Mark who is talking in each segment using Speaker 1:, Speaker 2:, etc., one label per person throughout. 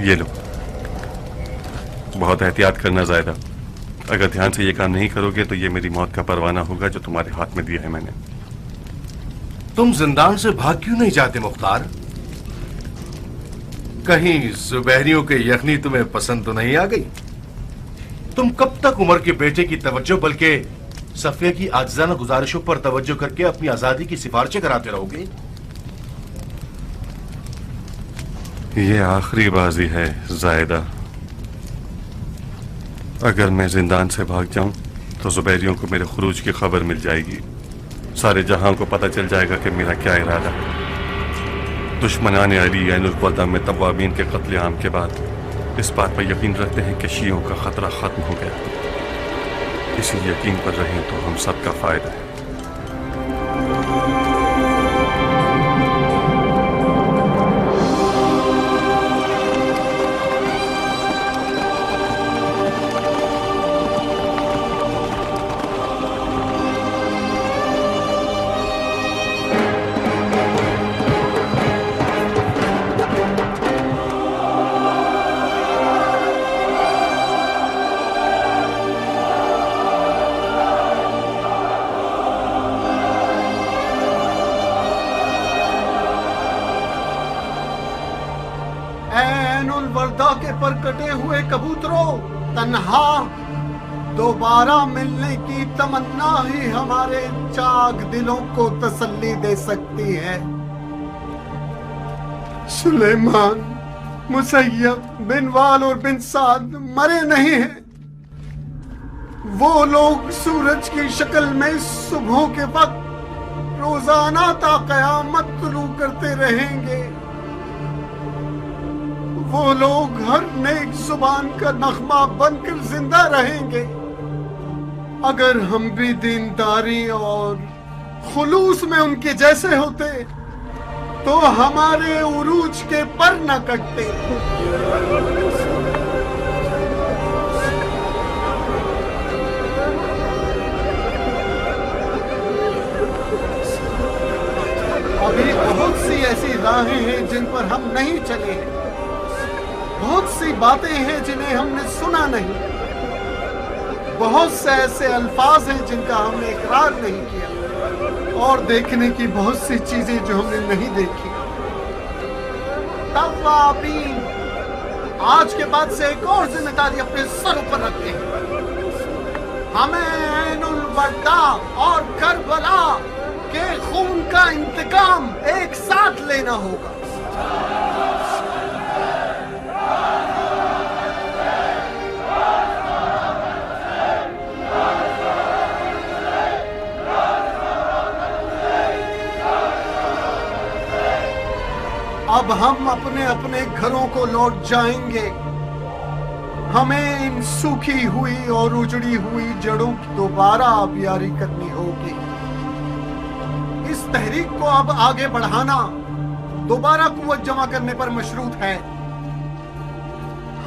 Speaker 1: یہ لو، بہت احتیاط کرنا زائدہ، اگر دھیان سے یہ کام نہیں کرو گے تو یہ میری موت کا پروانہ ہوگا جو تمہارے ہاتھ میں دیا ہے میں نے۔
Speaker 2: تم زندان سے بھاگ کیوں نہیں جاتے مختار؟ کہیں زبیریوں کے یخنی تمہیں پسند تو نہیں آ گئی؟ تم کب تک عمر کے بیٹے کی توجہ بلکہ صفیہ کی عاجزانہ گزارشوں پر توجہ کر کے اپنی آزادی کی سفارشیں کراتے رہو گے؟
Speaker 1: یہ آخری بازی ہے زائدہ، اگر میں زندان سے بھاگ جاؤں تو زبیریوں کو میرے خروج کی خبر مل جائے گی، سارے جہاں کو پتہ چل جائے گا کہ میرا کیا ارادہ ہے۔ دشمنان علی عین الوداع میں توابین کے قتل عام کے بعد اس بات پر یقین رکھتے ہیں کہ شیعوں کا خطرہ ختم ہو گیا، اسی یقین پر رہیں تو ہم سب کا فائدہ ہے۔
Speaker 3: کے پر کٹے ہوئے کبوتروں، تنہا دوبارہ ملنے کی تمنا ہی ہمارے چاک دلوں کو تسلی دے سکتی ہے۔ سلیمان، مسیب، بن وال اور بن سعد مرے نہیں ہیں، وہ لوگ سورج کی شکل میں صبحوں کے وقت روزانہ تا قیامت طلوع کرتے رہیں گے، وہ لوگ ہر نیک زبان کا نغمہ بن کر زندہ رہیں گے۔ اگر ہم بھی دینداری اور خلوص میں ان کے جیسے ہوتے تو ہمارے عروج کے پر نہ کٹتے۔ ابھی بہت سی ایسی راہیں ہیں جن پر ہم نہیں چلے ہیں، بہت سی باتیں ہیں جنہیں ہم نے سنا نہیں، بہت سے ایسے الفاظ ہیں جن کا ہم نے اقرار نہیں کیا، اور دیکھنے کی بہت سی چیزیں جو ہم نے نہیں دیکھی۔ توابین آج کے بعد سے ایک اور ذمہ داری اپنے سروں پر رکھتے ہیں، ہمیں عین الوداع اور کربلا کے خون کا انتقام ایک ساتھ لینا ہوگا۔ اب ہم اپنے اپنے گھروں کو لوٹ جائیں گے، ہمیں ان سوکھی ہوئی اور اجڑی ہوئی جڑوں کی دوبارہ آبیاری کرنی ہوگی۔ اس تحریک کو اب آگے بڑھانا دوبارہ قوت جمع کرنے پر مشروط ہے۔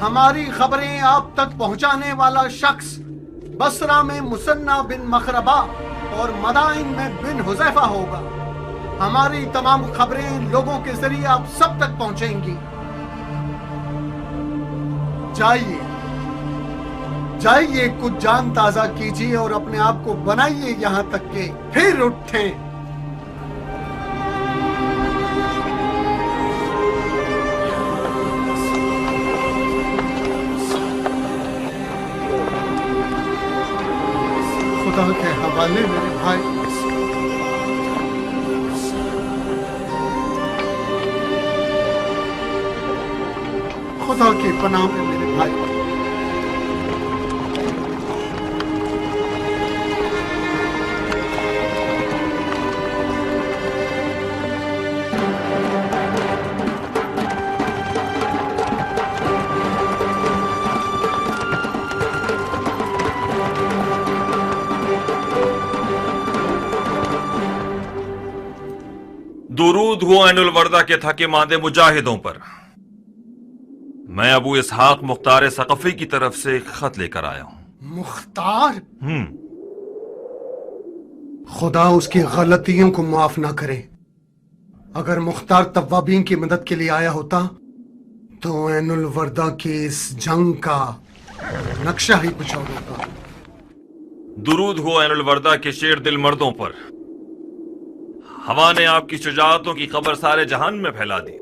Speaker 3: ہماری خبریں آپ تک پہنچانے والا شخص بصرہ میں مثنی بن مخربہ اور مدائن میں بن حذیفہ ہوگا۔ ہماری تمام خبریں لوگوں کے ذریعے آپ سب تک پہنچیں گی۔ جائیے جائیے، کچھ جان تازہ کیجیے اور اپنے آپ کو بنائیے یہاں تک کہ پھر اٹھیں۔ خدا کے حوالے میرے بھائی، خدا کی پناہ میں میرے بھائی۔
Speaker 4: درود ہو عین الوردہ کے تھکے ماندے مجاہدوں پر۔ میں ابو اسحاق مختار ثقفی کی طرف سے ایک خط لے کر آیا ہوں۔
Speaker 3: مختار؟ خدا اس کی غلطیوں کو معاف نہ کرے۔ اگر مختار توابین کی مدد کے لیے آیا ہوتا तो ऐन उल-वर्दा की इस जंग का नक्शा ही कुछ और होगा।
Speaker 4: दुरूद हो ऐनुल वर्दा के शेर दिल मर्दों पर। हवा ने आपकी शुजाअतों की खबर सारे जहान में फैला दी।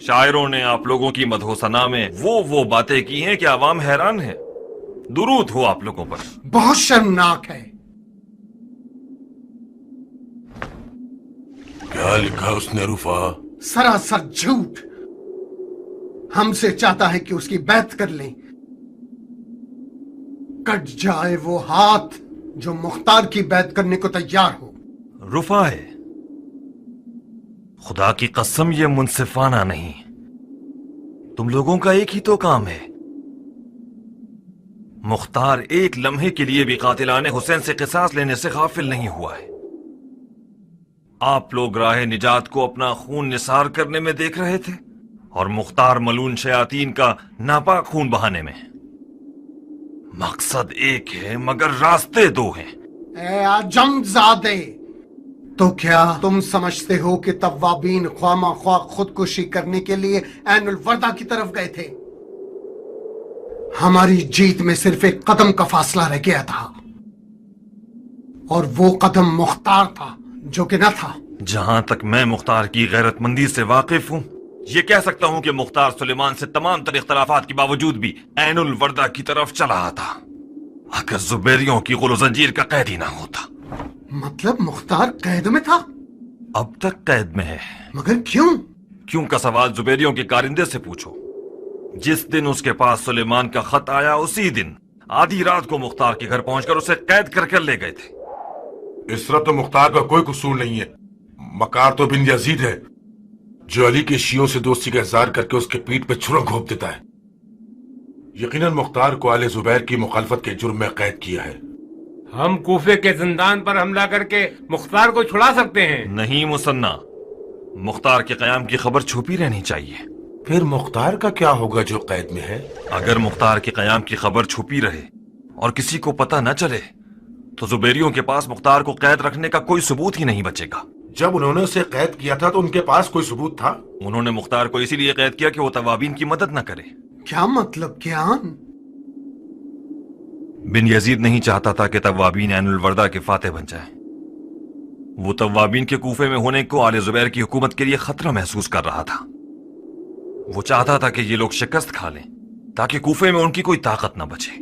Speaker 4: शायरों ने आप लोगों की मदहोसना में वो बातें की हैं कि आवाम हैरान है। दुरूद हो आप लोगों पर।
Speaker 3: बहुत शर्मनाक है।
Speaker 2: क्या लिखा उसने रुफा?
Speaker 3: सरासर झूठ। हमसे चाहता है कि उसकी बैत कर लें, कट जाए वो हाथ जो मुख्तार की बैत करने को तैयार हो।
Speaker 4: रुफा है, खुदा की कसम ये मुनसिफाना नहीं। तुम लोगों का एक ही तो काम है। मुख्तार एक लम्हे के लिए भी कातिलाने हुसैन से किसास लेने से गाफिल नहीं हुआ है। आप लोग राह निजात को अपना खून निसार करने में देख रहे थे और मुख्तार मलून शयातीन का नापाक खून बहाने में। मकसद एक है मगर रास्ते दो हैं।
Speaker 3: ए आजमजादे, तो क्या तुम समझते हो कि तव्वाबीन ख्वामा ख्वा खुदकुशी करने के लिए ऐनुल वर्दा की तरफ गए थे? हमारी जीत में सिर्फ एक कदम का फासला रह गया था और वो कदम मुख्तार था जो कि न था।
Speaker 4: जहां तक मैं मुख्तार की गैरतमंदी से वाकिफ हूं, ये कह सकता हूं कि मुख्तार सुलेमान से तमाम तर इख्तलाफात के बावजूद भी ऐनुल वर्दा की तरफ चला आता। अगर जुबैरियों की गुल जंजीर का कैद ही ना होता।
Speaker 3: मतलब मुख्तार कैद में था?
Speaker 4: अब तक कैद में है।
Speaker 3: मगर क्यों?
Speaker 4: क्यों का सवाल जुबैरियों के कारिंदे से पूछो। जिस दिन उसके पास सुलेमान का खत आया उसी दिन आधी रात को मुख्तार के घर पहुंचकर उसे कैद करके ले गए थे।
Speaker 2: इस तरह तो मुख्तार का कोई कसूर नहीं है। मकार तो बिन यजीद है जो अली के शियों से दोस्ती का इज़हार करके उसके पीठ पे छुरा घोंप देता है। यकीनन मुख्तार को आले जुबैर की मुखालफत के जुर्म में कैद किया है।
Speaker 5: हम कूफे के जिंदान पर हमला करके मुख्तार को छुड़ा सकते हैं।
Speaker 4: नहीं मुसन्ना, मुख्तार के कयाम की खबर छुपी रहनी चाहिए।
Speaker 2: फिर मुख्तार का क्या होगा जो कैद में है?
Speaker 4: अगर मुख्तार के कयाम की खबर छुपी रहे और किसी को पता न चले तो जुबैरियों के पास मुख्तार को कैद रखने का कोई सबूत ही नहीं बचेगा।
Speaker 2: जब उन्होंने उसे कैद किया था तो उनके पास कोई सबूत था?
Speaker 4: उन्होंने मुख्तार को इसीलिए कैद किया कि वो तवाबीन की मदद न करे।
Speaker 3: क्या मतलब कियान?
Speaker 4: बिन यजीद नहीं चाहता था कि तवाबीन ऐनुल वर्दा के फातेह बन जाए। वो तवाबीन के कूफे में होने को आले जुबैर की हुकूमत के लिए खतरा महसूस कर रहा था। वो चाहता था कि ये लोग शिकस्त खा लें ताकि कूफे में उनकी कोई ताकत न बचे।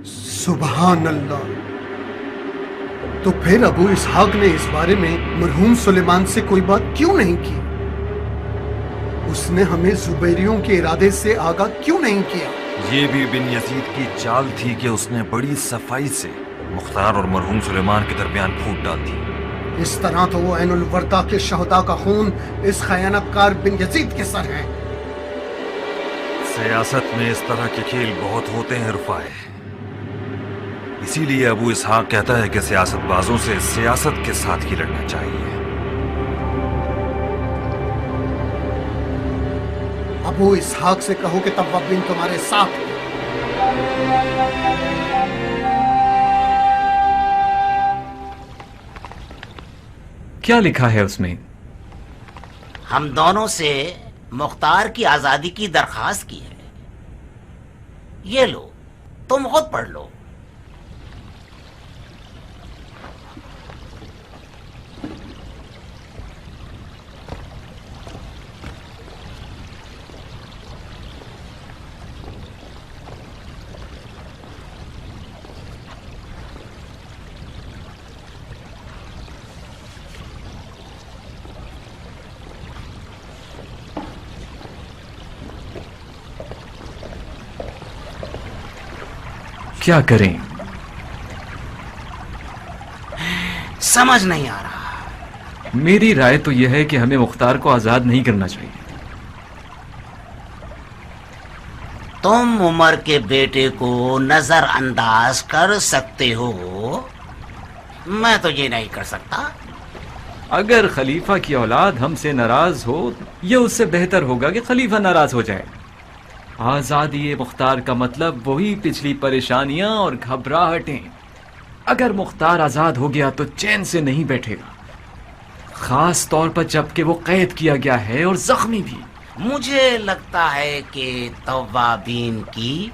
Speaker 3: सुभान अल्लाह। तो फिर अबू इसहाक ने इस बारे में मरहूम सुलेमान से कोई बात क्यों नहीं की? उसने हमें जुबैरियों के इरादे से आगाह क्यों नहीं किया?
Speaker 4: ये भी बिन यजीद की चाल थी कि उसने बड़ी सफाई से मुख्तार और मरहूम सुलेमान के दरमियान फूट डाल दी।
Speaker 3: इस तरह तो वो ऐनुल वर्दा के शहदा का खून इस खयानतकार बिन यजीद के सर है।
Speaker 4: सियासत में इस तरह के खेल बहुत होते हैं रुफाए। इसीलिए अबू इसहाक कहता है कि सियासतबाजों से सियासत के साथ ही लड़ना चाहिए।
Speaker 3: अबू इसहाक से कहो कि तवाबीन तुम्हारे साथ है।
Speaker 6: क्या लिखा है उसमें?
Speaker 7: हम दोनों से मुख्तार की आजादी की दरखास्त की है। ये लो, तुम खुद पढ़ लो।
Speaker 6: क्या करें?
Speaker 7: समझ नहीं आ रहा।
Speaker 6: मेरी राय तो यह है कि हमें मुख्तार को आजाद नहीं करना चाहिए।
Speaker 7: तुम उमर के बेटे को नजरअंदाज कर सकते हो, मैं तो ये नहीं कर सकता।
Speaker 6: अगर खलीफा की औलाद हमसे नाराज हो, यह उससे बेहतर होगा कि खलीफा नाराज हो जाए। आजादी मुख्तार का मतलब वही पिछली परेशानियां और घबराहटें। अगर मुख्तार आजाद हो गया तो चैन से नहीं बैठेगा, खास तौर पर जबकि वो कैद किया गया है और जख्मी भी।
Speaker 7: مجھے لگتا ہے کہ توابین کی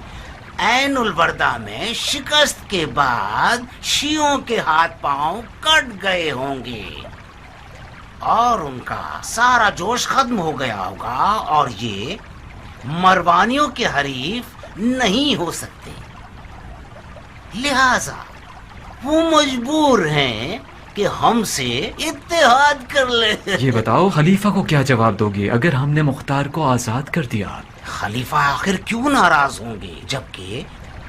Speaker 7: عین الوردہ میں شکست کے بعد شیعوں کے ہاتھ پاؤں کٹ گئے ہوں گے اور ان کا سارا جوش ختم ہو گیا ہوگا اور یہ مروانیوں کے حریف نہیں ہو سکتے، لہذا وہ مجبور ہیں کہ ہم سے اتحاد کر لیں۔
Speaker 6: یہ بتاؤ خلیفہ کو کیا جواب دو گے اگر ہم نے مختار کو آزاد کر دیا؟
Speaker 7: خلیفہ آخر کیوں ناراض ہوں گے جبکہ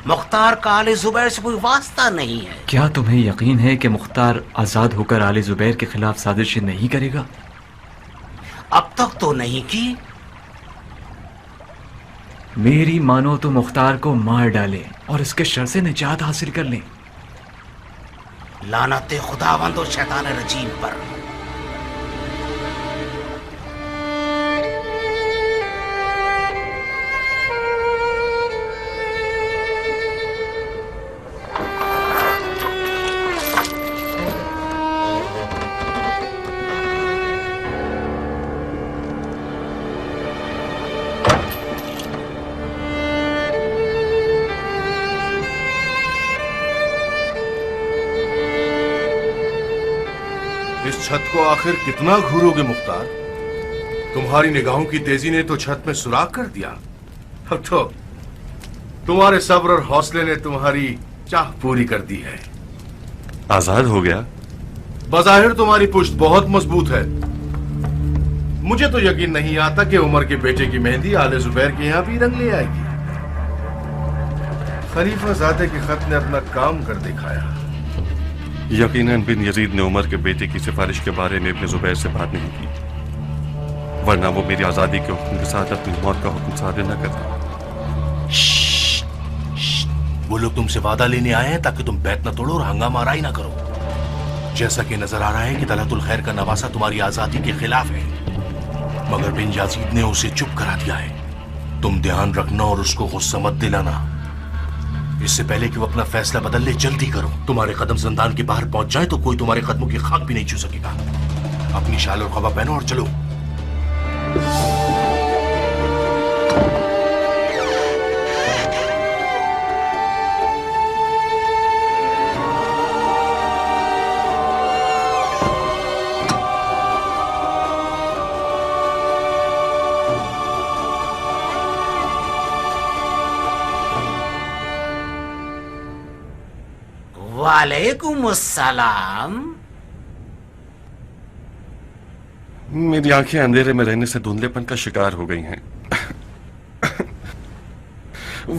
Speaker 7: مختار کا آل زبیر سے کوئی واسطہ نہیں ہے؟
Speaker 6: کیا تمہیں یقین ہے کہ مختار آزاد ہو کر آل زبیر کے خلاف سازشیں نہیں کرے گا؟
Speaker 7: اب تک تو نہیں کی۔
Speaker 6: میری مانو تو مختار کو مار ڈالے اور اس کے شر سے نجات حاصل کر لیں۔
Speaker 7: لعنت خداوند اور شیطان رجیم پر۔
Speaker 2: اس چھت کو آخر کتنا گھورو گے مختار؟ تمہاری نگاہوں کی تیزی نے تو چھت میں سوراخ کر دیا، اب تو تمہارے صبر اور حوصلے نے تمہاری چاہ پوری کر دی ہے۔
Speaker 1: آزاد ہو گیا؟
Speaker 2: بظاہر تمہاری پشت بہت مضبوط ہے، مجھے تو یقین نہیں آتا کہ عمر کے بیٹے کی مہندی آل زبیر کے یہاں بھی رنگ لے آئے گی۔ خلیفہ زادے کے خط نے اپنا کام کر دکھایا۔
Speaker 1: یقیناً بن یزید نے عمر کے بیٹے کی سفارش کے بارے میں ابن زبیر سے بات نہیں کی، ورنہ وہ میری آزادی کے حکم کے ساتھ اپنی موت کا حکم صادر نہ کرتا۔
Speaker 2: وہ لوگ تم سے وعدہ لینے آئے ہیں تاکہ تم بیت نہ توڑو اور ہنگامہ آرائی نہ کرو۔ جیسا کہ نظر آ رہا ہے کہ طلعت الخیر کا نواسہ تمہاری آزادی کے خلاف ہے، مگر بن یزید نے اسے چپ کرا دیا ہے۔ تم دھیان رکھنا اور اس کو غصہ مت دلانا، اس سے پہلے کہ وہ اپنا فیصلہ بدل لے جلدی کرو۔ تمہارے قدم زندان کے باہر پہنچ جائیں تو کوئی تمہارے قدموں کی خاک بھی نہیں چھو سکے گا۔ اپنی شال اور قبا پہنو اور چلو۔
Speaker 7: وعلیکم السلام۔
Speaker 1: میری آنکھیں اندھیرے میں رہنے سے دھندلے پن کا شکار ہو گئی ہیں،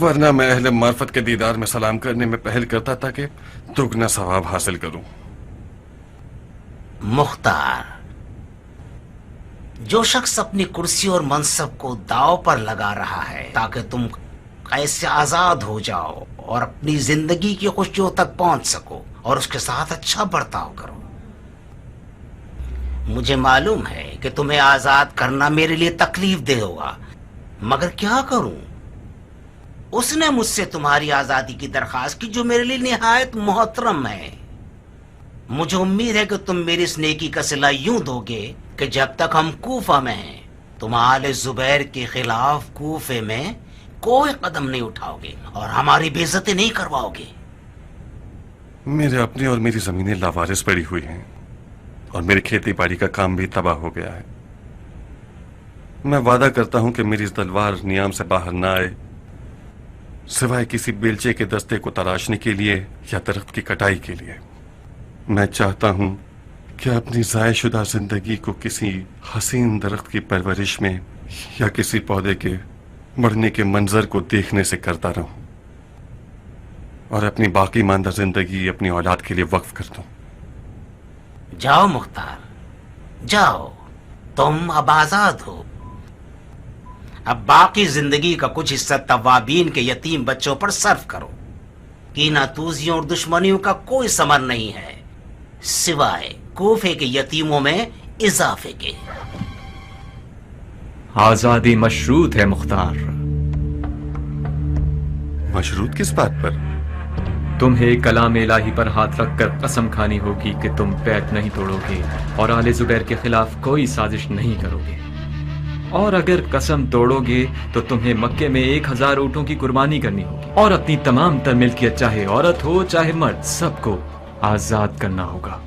Speaker 1: ورنہ میں اہل معرفت کے دیدار میں سلام کرنے میں پہل کرتا تھا کہ دگنا ثواب حاصل کروں۔
Speaker 7: مختار، جو شخص اپنی کرسی اور منصب کو داؤ پر لگا رہا ہے تاکہ تم قید سے آزاد ہو جاؤ اور اپنی زندگی کی خوشیوں تک پہنچ سکو اور اس کے ساتھ اچھا برتاؤ کرو، مجھے معلوم ہے کہ تمہیں آزاد کرنا میرے لیے تکلیف دہ ہوگا، مگر کیا کروں؟ اس نے مجھ سے تمہاری آزادی کی درخواست کی جو میرے لیے نہایت محترم ہے۔ مجھے امید ہے کہ تم میری اس نیکی کا صلہ یوں دو گے کہ جب تک ہم کوفہ میں ہیں تم آل زبیر کے خلاف کوفے میں کوئی قدم نہیں اٹھاؤ گے اور ہماری بے عزتی نہیں کرواؤ گے۔
Speaker 1: میرے اپنے اور میری زمینیں لاوارث پڑی ہوئی ہیں اور میری کھیتی باڑی کا کام بھی تباہ ہو گیا ہے۔ میں وعدہ کرتا ہوں کہ میری اس تلوار نیام سے باہر نہ آئے سوائے کسی بیلچے کے دستے کو تراشنے کے لیے یا درخت کی کٹائی کے لیے۔ میں چاہتا ہوں کہ اپنی ضائع شدہ زندگی کو کسی حسین درخت کی پرورش میں یا کسی پودے کے بڑھنے کے منظر کو دیکھنے سے کرتا رہوں اور اپنی باقی ماندہ زندگی اپنی اولاد کے لیے وقف کر دوں۔
Speaker 7: جاؤ مختار، جاؤ، تم اب آزاد ہو۔ اب باقی زندگی کا کچھ حصہ توابین کے یتیم بچوں پر صرف کرو۔ کینہ توزیوں اور دشمنیوں کا کوئی ثمر نہیں ہے سوائے کوفے کے یتیموں میں اضافے کے۔
Speaker 6: آزادی مشروط ہے مختار۔
Speaker 1: مشروط کس بات پر؟
Speaker 6: تمہیں کلام الہی پر ہاتھ رکھ کر قسم کھانی ہوگی کہ تم بیعت نہیں توڑو گے اور آل زبیر کے خلاف کوئی سازش نہیں کرو گے۔ और अगर कसम तोड़ोगे तो तुम्हें मक्के में 1000 ऊँटों की कुर्बानी करनी होगी और अपनी तमाम तर मिल्कियत, चाहे औरत हो चाहे मर्द, सबको आजाद करना होगा।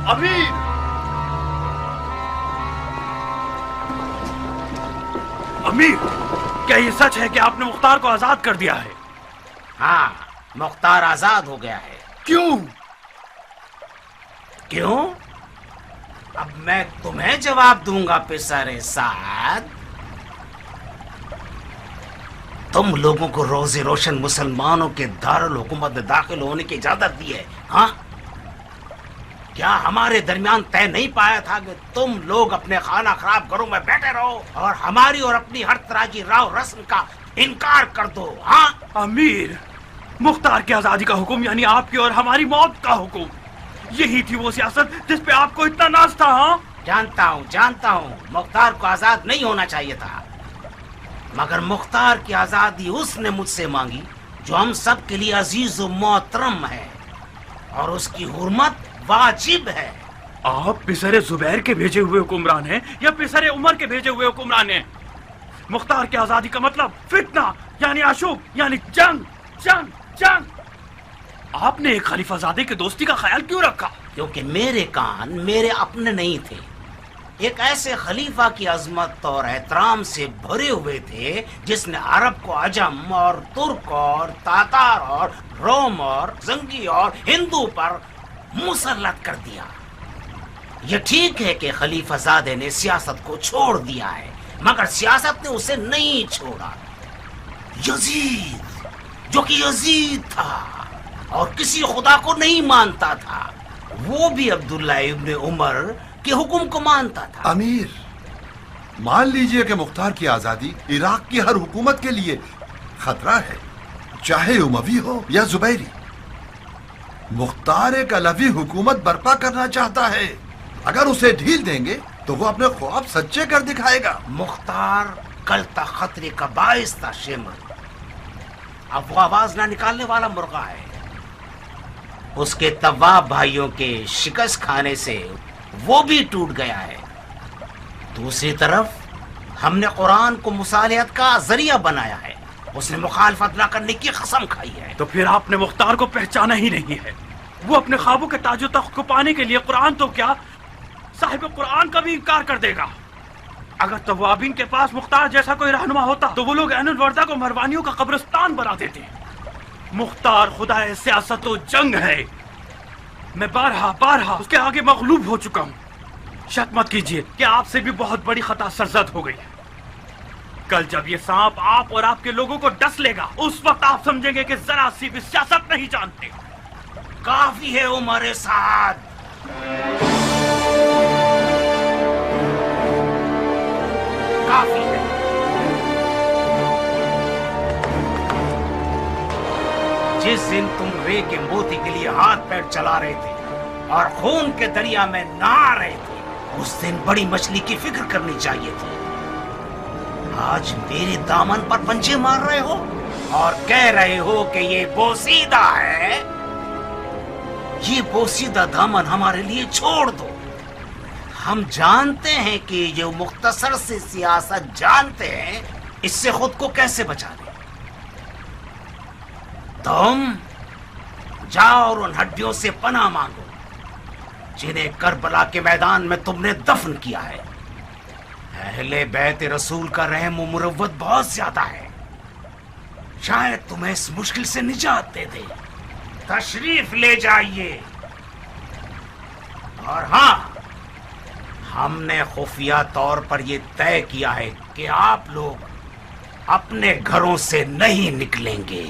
Speaker 8: अमीर, अमीर, क्या ये सच है कि आपने मुख्तार को आजाद कर दिया है?
Speaker 7: हाँ, मुख्तार आजाद हो गया है।
Speaker 8: क्यों?
Speaker 7: क्यों? अब मैं तुम्हें जवाब दूंगा पिसरे साद। तुम लोगों को रोजे रोशन मुसलमानों के दारुल हुकूमत में दाखिल होने की इजाजत दी है, हाँ? क्या हमारे दरमियान तय नहीं पाया था कि तुम लोग अपने खाना खराब घरों में बैठे रहो और हमारी और अपनी हर तरह की राव रस्म का इनकार कर दो, हाँ?
Speaker 8: अमीर, मुख्तार की आजादी का हुक्म यानी आपकी और हमारी मौत का हुक्म, यही थी वो सियासत जिस पे आपको इतना नाज था, हाँ?
Speaker 7: जानता हूँ मुख्तार को आजाद नहीं होना चाहिए था, मगर मुख्तार की आजादी उसने मुझसे मांगी जो हम सब के लिए अजीज और मोहतरम है, और उसकी हुर्मत वाजिब है।
Speaker 8: आप पिसरे जुबैर के भेजे हुए हुक्मरान हैं या पिसरे उमर के भेजे हुए हुक्मरान हैं? मुख्तार की आजादी का मतलब फितना यानी आशूब यानी जंग जंग जंग। आपने एक खलीफाजादे के दोस्ती का ख्याल क्यों रखा?
Speaker 7: क्योंकि मेरे कान मेरे अपने नहीं थे, एक ऐसे खलीफा की अजमत और एहतराम से भरे हुए थे जिसने अरब को अजम और तुर्क और तातार और रोम और जंगी और हिंदू पर मुसल्लत कर दिया। ये ठीक है कि खलीफाजादे ने सियासत को छोड़ दिया है, मगर सियासत ने उसे नहीं छोड़ा। यजीद, जो कि यजीद था और किसी खुदा को नहीं मानता था, वो भी अब्दुल्ला इब्न उमर के हुक्म को मानता था।
Speaker 2: अमीर, मान लीजिए कि मुख्तार की आजादी इराक की हर हुकूमत के लिए खतरा है, चाहे उमवी हो या जुबैरी। मुख्तार एक अलवी हुकूमत बर्पा करना चाहता है, अगर उसे ढील देंगे तो वो अपने ख्वाब सच्चे कर दिखाएगा।
Speaker 7: मुख्तार कल तक खतरे का बाइस था शेमर, अब वो आवाज ना निकालने वाला मुर्गा है। उसके तवाब भाइयों के शिकस्त खाने से वो भी टूट गया है। दूसरी तरफ हमने कुरान को मुसालिहत का जरिया बनाया है, उसने मुखालफत न करने की कसम खाई है।
Speaker 8: तो फिर आपने मुख्तार को पहचाना ही नहीं है। वो अपने ख्वाबों के ताजो तख्त को पाने के लिए कुरान तो क्या, साहिब कुरान का भी इनकार कर देगा। अगर तवाबीन के पास मुख्तार जैसा कोई रहनुमा होता तो वो लोग ऐनुल वर्दा को मरवानियों का कब्रिस्तान बना देते। मुख्तार खुदा सियासत और जंग है। मैं बारहा उसके आगे मगलूब हो चुका हूँ। शक मत कीजिए कि आपसे भी बहुत बड़ी खता सरजद हो गई है। कल जब ये सांप आप और आपके लोगों को डस लेगा, उस वक्त आप समझेंगे कि जरा सी भी सियासत नहीं जानते।
Speaker 7: काफी है उमर साद, काफी है। जिस दिन तुम रे के मोती के लिए हाथ पैर चला रहे थे और खून के दरिया में नहा रहे थे, उस दिन बड़ी मछली की फिक्र करनी चाहिए थी। आज मेरे दामन पर पंजे मार रहे हो और कह रहे हो कि ये बोसीदा है। ये बोसीदा दामन हमारे लिए छोड़ दो। हम जानते हैं कि जो मुख्तसर से सियासत जानते हैं, इससे खुद को कैसे बचा लें। तुम जाओ और उन हड्डियों से पनाह मांगो जिन्हें करबला के मैदान में तुमने दफन किया है। अहले बैत रसूल का रहम और मुरव्वत बहुत ज्यादा है, शायद तुम्हें इस मुश्किल से निजात दे दे। तशरीफ ले जाइए। और हाँ, हमने खुफिया तौर पर यह तय किया है कि आप लोग अपने घरों से नहीं निकलेंगे।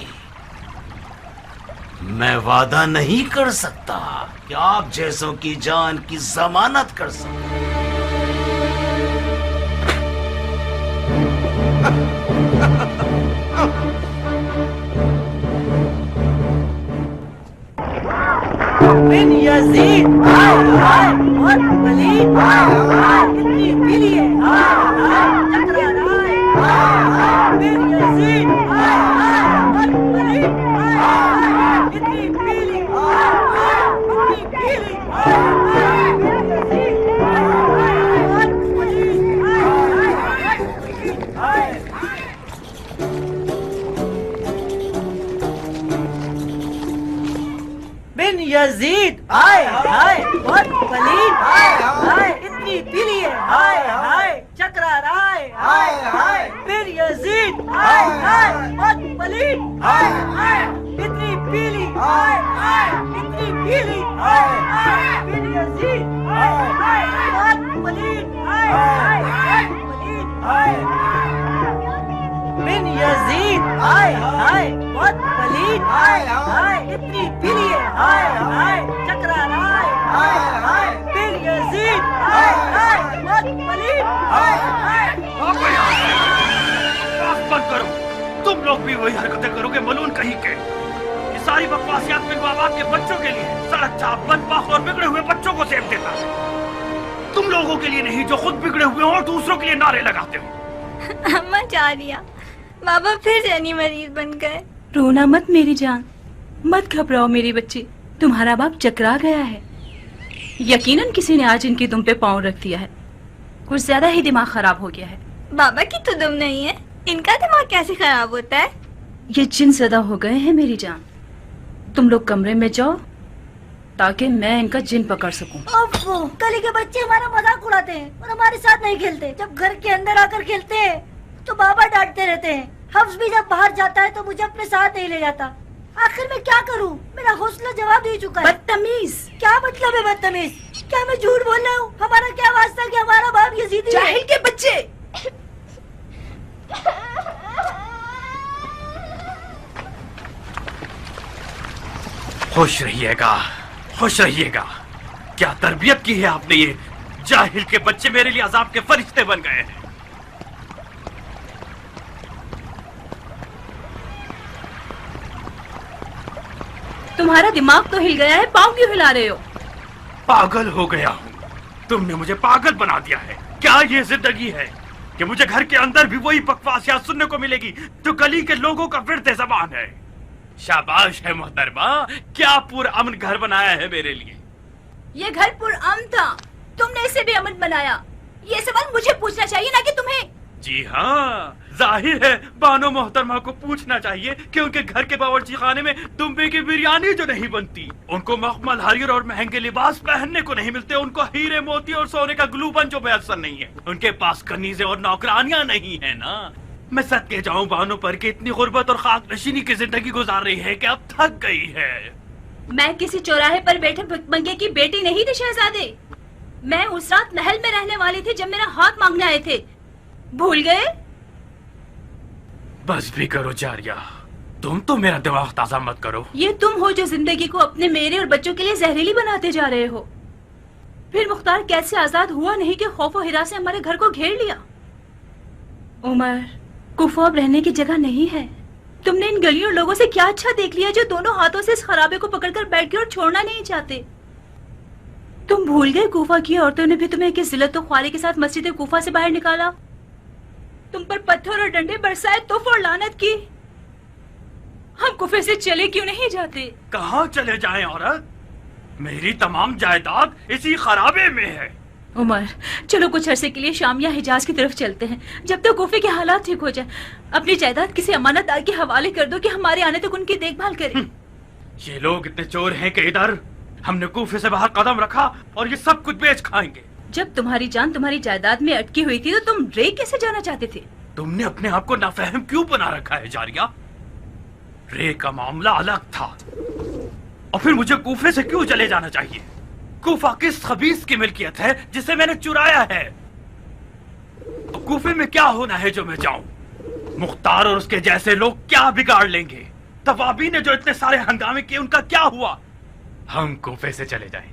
Speaker 7: मैं वादा नहीं कर सकता कि आप जैसों की जान की जमानत कर सकूं।
Speaker 9: بن یزید بہت پلید کتنی پیلی ہے چکرا رہا ہے بن یزید بہت پلید کتنی پیلی کتنی پیلی بن یزید بہت پلید اتنی پیلی ہے چکرا رہا ہے بن یزید بہت پلید اتنی پیلی اتنی پیلی بن یزید بہت پلید بن یزید بہت پلید اتنی پیلی ہے چکرا رہا ہے بن یزید بہت پلید
Speaker 8: بند کرو، تم لوگ بھی وہی حرکتیں کرو گے ملون کہیں کے. یہ ساری بکواسیات بن بابات کے بچوں کے لیے، سڑک چاپ بند پاک اور بگڑے ہوئے بچوں کو سیب دیتا ہے. تم لوگوں کے لیے نہیں جو خود بگڑے ہوئے ہوں اور دوسروں کے لیے نعرے لگاتے ہو.
Speaker 10: اماں چاریا، بابا پھر ذہنی مریض بن گئے.
Speaker 11: رونا مت میری جان، مت گھبراؤ میری بچی، تمہارا باپ چکرا گیا ہے. یقیناً کسی نے آج ان کی دم پہ پاؤں رکھ دیا ہے، کچھ زیادہ ہی دماغ خراب ہو گیا ہے.
Speaker 10: بابا کی تو دم نہیں ہے، ان کا دماغ کیسے خراب ہوتا ہے؟
Speaker 11: یہ جن زدہ ہو گئے ہیں میری جان. تم لوگ کمرے میں جاؤ تاکہ میں ان کا جن پکڑ سکوں.
Speaker 9: کلی کے بچے ہمارا مذاق اڑاتے ہیں اور ہمارے ساتھ نہیں کھیلتے. جب گھر کے اندر آ کر کھیلتے ہیں تو بابا ڈانٹتے رہتے ہیں. حفظ بھی جب باہر جاتا ہے تو مجھے اپنے ساتھ نہیں لے جاتا. آخر میں کیا کروں؟ میرا حوصلہ جواب دے چکا ہے.
Speaker 11: بدتمیز!
Speaker 9: کیا مطلب ہے بدتمیز؟ کیا میں جھوٹ بول رہا ہوں؟ ہمارا کیا واسطہ کہ ہمارا باپ یزیدی ہے؟
Speaker 11: جاہل کے بچے!
Speaker 8: خوش رہیے گا، خوش رہیے گا. کیا تربیت کی ہے آپ نے؟ یہ جاہل کے بچے میرے لیے عذاب کے فرشتے بن گئے ہیں.
Speaker 11: تمہارا دماغ تو ہل گیا ہے، پاؤں کیوں ہلا رہے ہو؟
Speaker 8: پاگل ہو گیا ہوں. تم نے مجھے پاگل بنا دیا ہے. کیا یہ زندگی ہے کہ مجھے گھر کے اندر بھی وہی بکواسیات سننے کو ملے گی تو گلی کے لوگوں کا ورد زبان ہے؟ شاباش ہے محترمہ، کیا پر امن گھر بنایا ہے میرے لیے.
Speaker 11: یہ گھر پر امن تھا، تم نے اسے بھی امن بنایا. یہ سوال مجھے پوچھنا چاہیے نہ کہ تمہیں.
Speaker 8: جی ہاں، ظاہر ہے بانو محترمہ کو پوچھنا چاہیے کہ ان کے گھر کے باورچی خانے میں دمبے کی بریانی جو نہیں بنتی، ان کو مخمل حریر اور مہنگے لباس پہننے کو نہیں ملتے، ان کو ہیرے موتی اور سونے کا گلوبن جو میسر نہیں ہے، ان کے پاس کنیزیں اور نوکرانیاں نہیں ہیں نا. میں صدقے جاؤں بانو پر کہ اتنی غربت اور خاک نشینی کی زندگی گزار رہی ہے کہ اب تھک گئی ہے.
Speaker 11: میں کسی چوراہے پر بیٹھے بھکمنگے کی بیٹی نہیں تھی شہزادے. میں اس رات محل میں رہنے والی تھی جب میرا ہاتھ مانگنے آئے تھے. بھول گئے؟
Speaker 8: بس بھی کرو جاریہ، تم تو میرا دماغ تازہ مت کرو.
Speaker 11: یہ تم ہو جو زندگی کو اپنے میرے اور بچوں کے لیے زہریلی بناتے جا رہے ہو. پھر مختار کیسے آزاد ہوا نہیں کہ خوف و ہراس سے ہمارے گھر کو گھیر لیا. عمر، کوفہ اب رہنے کی جگہ نہیں ہے. تم نے ان گلیوں لوگوں سے کیا اچھا دیکھ لیا جو دونوں ہاتھوں سے اس خرابے کو پکڑ کر بیٹھ گئے اور چھوڑنا نہیں چاہتے. تم بھول گئے کوفہ کی عورتوں نے بھی تمہیں کس ذلت و خواری کے ساتھ مسجد کوفہ سے باہر نکالا، تم پر پتھر اور ڈنڈے برسائے، توف اور لعنت کی. ہم کوفے سے چلے کیوں نہیں جاتے؟
Speaker 8: کہاں چلے جائیں عورت؟ میری تمام جائیداد اسی خرابے میں ہے.
Speaker 11: عمر، چلو کچھ عرصے کے لیے شام یا حجاز کی طرف چلتے ہیں جب تک کوفے کے حالات ٹھیک ہو جائیں. اپنی جائیداد کسی امانت دار کے حوالے کر دو کہ ہمارے آنے تک ان کی دیکھ بھال کرے.
Speaker 8: یہ لوگ اتنے چور ہیں کہ ادھر ہم نے کوفے سے باہر قدم رکھا اور یہ سب کچھ بیچ کھائیں گے.
Speaker 11: جب تمہاری جان تمہاری جائیداد میں اٹکی ہوئی تھی تو تم رے کیسے جانا چاہتے تھے؟
Speaker 8: تم نے اپنے آپ کو نافہم کیوں بنا رکھا ہے جاریہ؟ رے کا معاملہ الگ تھا، اور پھر مجھے کوفے سے کیوں چلے جانا چاہیے؟ کوفہ کس خبیث کی ملکیت ہے جسے میں نے چرایا ہے؟ کوفے میں کیا ہونا ہے جو میں جاؤں؟ مختار اور اس کے جیسے لوگ کیا بگاڑ لیں گے؟ توابی نے جو اتنے سارے ہنگامے کیے ان کا کیا ہوا؟ ہم کوفے سے چلے جائیں،